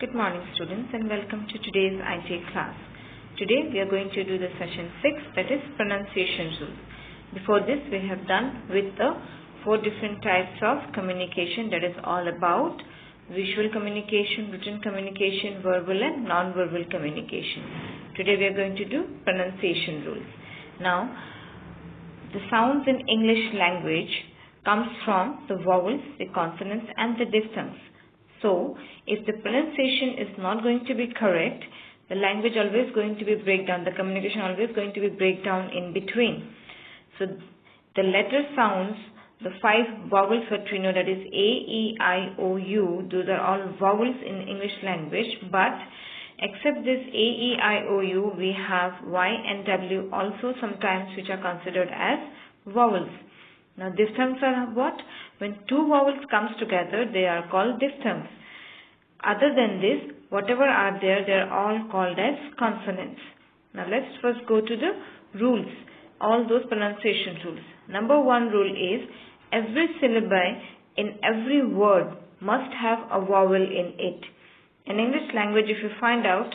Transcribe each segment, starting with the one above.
Good morning students and welcome to today's IT class. Today we are going to do the session 6, that is pronunciation rules. Before this we have done with the 4 different types of communication, that is all about visual communication, written communication, verbal and non-verbal communication. Today we are going to do pronunciation rules. Now the sounds in English language comes from the vowels, the consonants and the diphthongs. So, if the pronunciation is not going to be correct, the language always going to be breakdown, the communication always going to be breakdown in between. So, the letter sounds, the 5 vowels that we know, that is A, E, I, O, U, those are all vowels in English language, but except this A, E, I, O, U, we have Y and W also sometimes which are considered as vowels. Now, diphthongs are what? When 2 vowels comes together, they are called diphthongs. Other than this, whatever are there, they are all called as consonants. Now, let's first go to the rules, all those pronunciation rules. Number 1 rule is, every syllable in every word must have a vowel in it. In English language, if you find out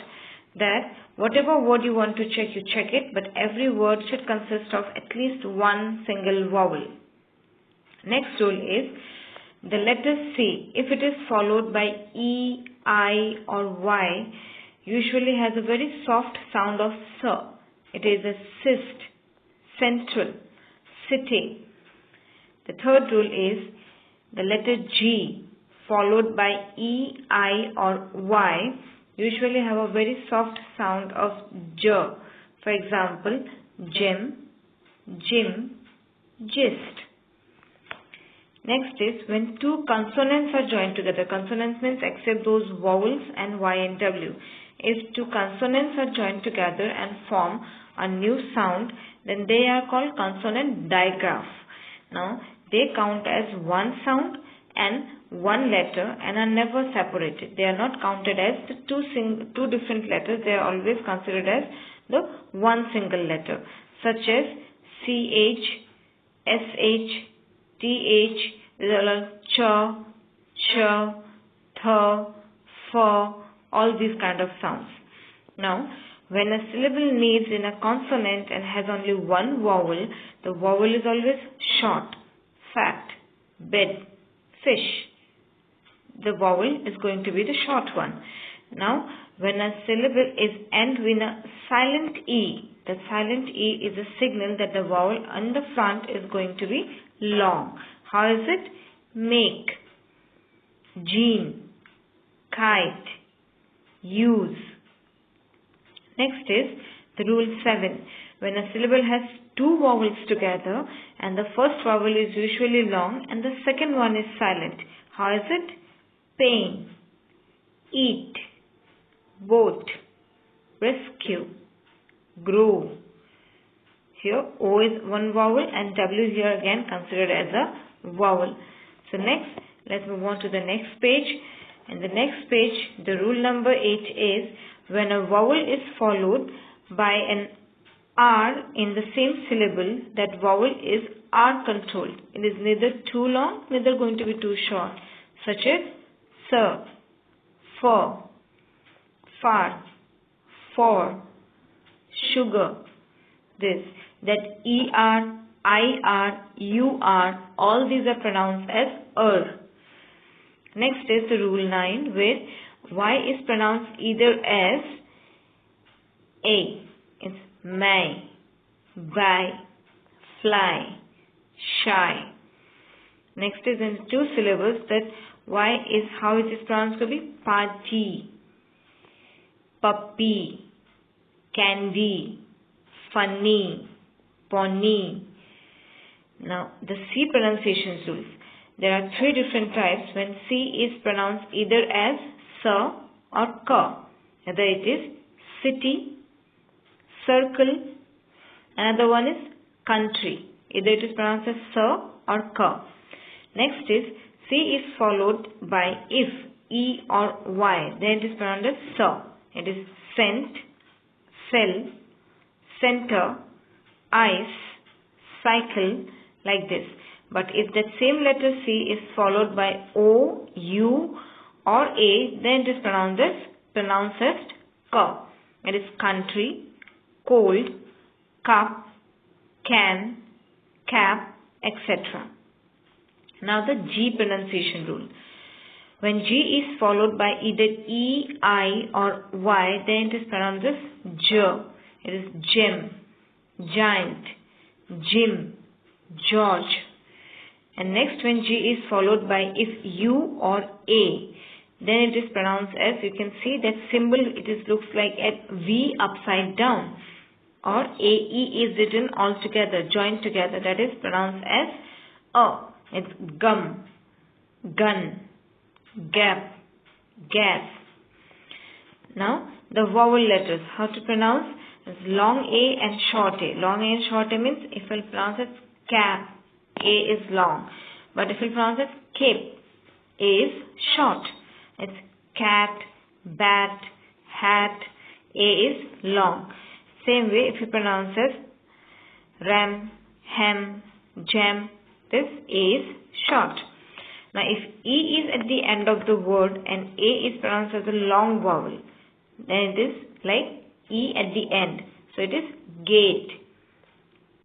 that whatever word you want to check, you check it, but every word should consist of at least one single vowel. Next rule is, the letter C, if it is followed by E, I or Y, usually has a very soft sound of S. It is a cyst, central, city. The third rule is, the letter G followed by E, I or Y usually have a very soft sound of J. For example, gem, gym, gist. Next is, when 2 consonants are joined together, consonants means except those vowels and Y and W. If 2 consonants are joined together and form a new sound, then they are called consonant digraph. Now, they count as one sound and one letter and are never separated. They are not counted as the two different letters. They are always considered as the one single letter, such as CH, SH, TH, ch, th, f, all these kind of sounds. Now, when a syllable needs in a consonant and has only one vowel, the vowel is always short, fat, bed, fish. The vowel is going to be the short one. Now, when a syllable is end with a silent E, the silent E is a signal that the vowel on the front is going to be long. How is it? Make, gene, kite, use. Next is the rule 7. When a syllable has 2 vowels together and the first vowel is usually long and the second one is silent. How is it? Pain, eat, boat, rescue, grow. Here O is one vowel and W here again considered as a vowel. So next, let's move on to the next page. In the next page, the rule number 8 is, when a vowel is followed by an R in the same syllable, that vowel is R controlled. It is neither too long, neither going to be too short, such as sir, for, far, for, sugar. This, that ER, IR, UR, all these are pronounced as Next is the rule 9, where Y is pronounced either as A, it's may, buy, fly, shy. Next is in 2 syllables, that Y is how it is pronounced to be party, puppy, candy, funny, pony. Now, the C pronunciation rules. There are 3 different types when C is pronounced either as S or K. Either it is city, circle, another one is country. Either it is pronounced as S or K. Next is C is followed by if, E or Y. Then it is pronounced as S. It is scent, cell, center, ice, cycle, like this. But if that same letter C is followed by O, U or A, then it is pronounced as K. It is country, cold, cup, can, cap, etc. Now the G pronunciation rule. When G is followed by either E, I or Y, then it is pronounced as J. It is gem, giant, Jim, George. And next, when G is followed by if U or A, then it is pronounced as, you can see that symbol, looks like a V upside down, or AE is written all together, joined together, that is pronounced as A. It's gum, gun, gap, gas. Now the vowel letters, how to pronounce? It's long A and short A. Long A and short A means if we pronounce it cap, A is long. But if we pronounce it cape, A is short. It's cat, bat, hat, A is long. Same way if you pronounce it ram, ham, jam, this A is short. Now if E is at the end of the word and A is pronounced as a long vowel, then it is like E at the end. So it is gate,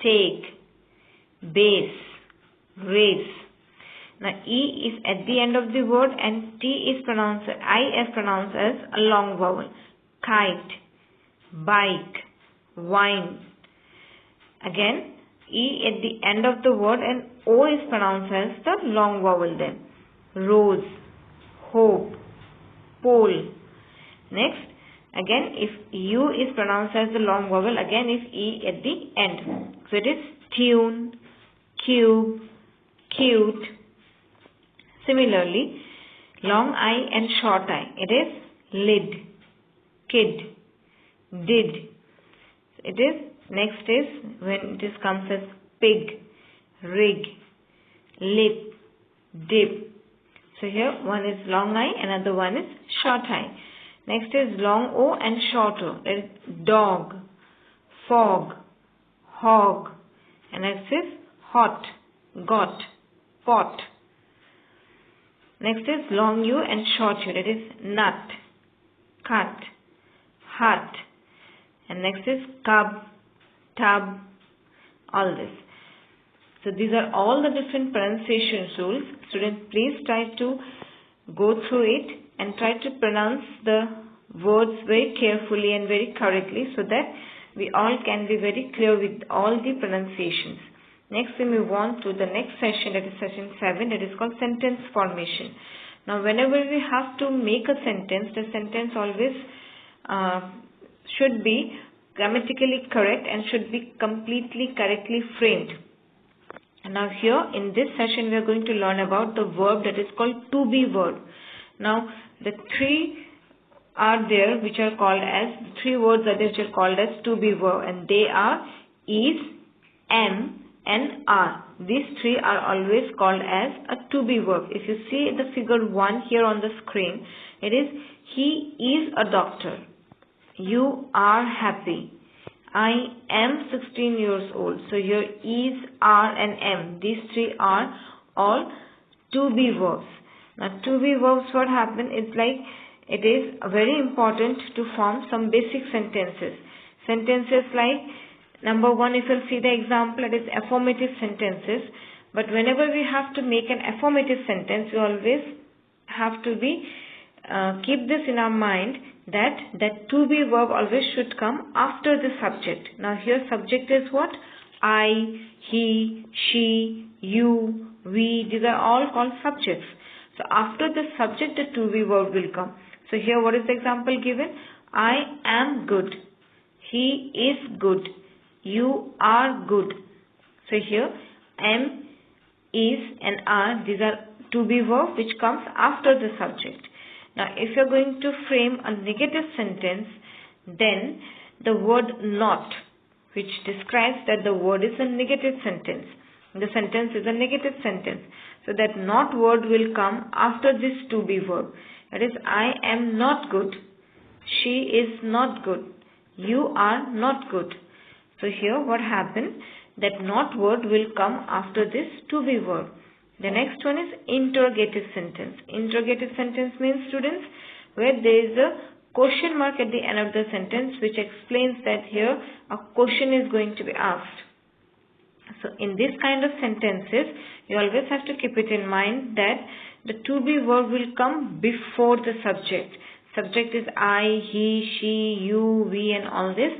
take, base, race. Now E is at the end of the word and I is pronounced as a long vowel. Kite, bike, wine. Again, E at the end of the word and O is pronounced as the long vowel then. Rose, hope, pole. Next, again if U is pronounced as the long vowel, again if E at the end. So it is tune, cube, cute. Similarly, long I and short I, it is lid, kid, did. It is, next is when it is comes as pig, rig, lip, dip. So here one is long I, another one is short I. Next is long O and short O. That is dog, fog, hog. And next is hot, got, pot. Next is long U and short U. That is nut, cut, hut. And next is cub, tub, all this. So these are all the different pronunciation rules. Students, please try to go through it and try to pronounce the words very carefully and very correctly so that we all can be very clear with all the pronunciations. Next we move on to the next session, that is session 7, that is called sentence formation. Now whenever we have to make a sentence, the sentence always should be grammatically correct and should be completely correctly framed. And now here in this session we are going to learn about the verb that is called to be verb. Now the three are there which are called as, three words that which are called as to be verb, and they are is, am and are. These three are always called as a to be verb. If you see the figure 1 here on the screen, it is he is a doctor, you are happy, I am 16 years old. So here is, are and am, these three are all to be verbs. Now to be verbs, what happen is like, it is very important to form some basic sentences. Sentences like, number 1, if you'll see the example, it is affirmative sentences. But whenever we have to make an affirmative sentence, we always have to be keep this in our mind that to be verb always should come after the subject. Now here subject is what? I, he, she, you, we. These are all called subjects. So after the subject, the to be verb will come. So here what is the example given? I am good. He is good. You are good. So here am, is and are, these are to be verb which comes after the subject. Now if you are going to frame a negative sentence, then the word not, which describes that the word is a negative sentence. The sentence is a negative sentence. So that not word will come after this to be verb. That is, I am not good. She is not good. You are not good. So here what happened? That not word will come after this to be verb. The next one is interrogative sentence. Interrogative sentence means, students, where there is a question mark at the end of the sentence which explains that here a question is going to be asked. So in this kind of sentences, you always have to keep it in mind that the to be verb will come before the subject. Subject is I, he, she, you, we and all this,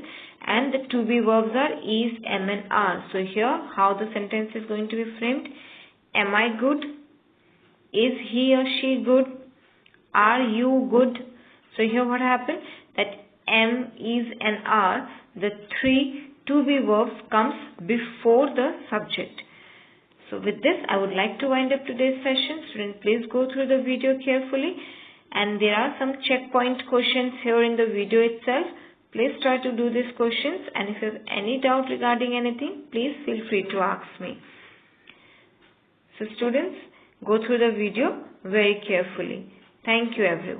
and the to be verbs are is, am and are. So here how the sentence is going to be framed: am I good? Is he or she good? Are you good? So here what happened? That am, is and are, the three to be verbs comes before the subject. So with this I would like to wind up today's session. Students, please go through the video carefully, and there are some checkpoint questions here in the video itself. Please try to do these questions, and if you have any doubt regarding anything, please feel free to ask me. So students, go through the video very carefully. Thank you everyone.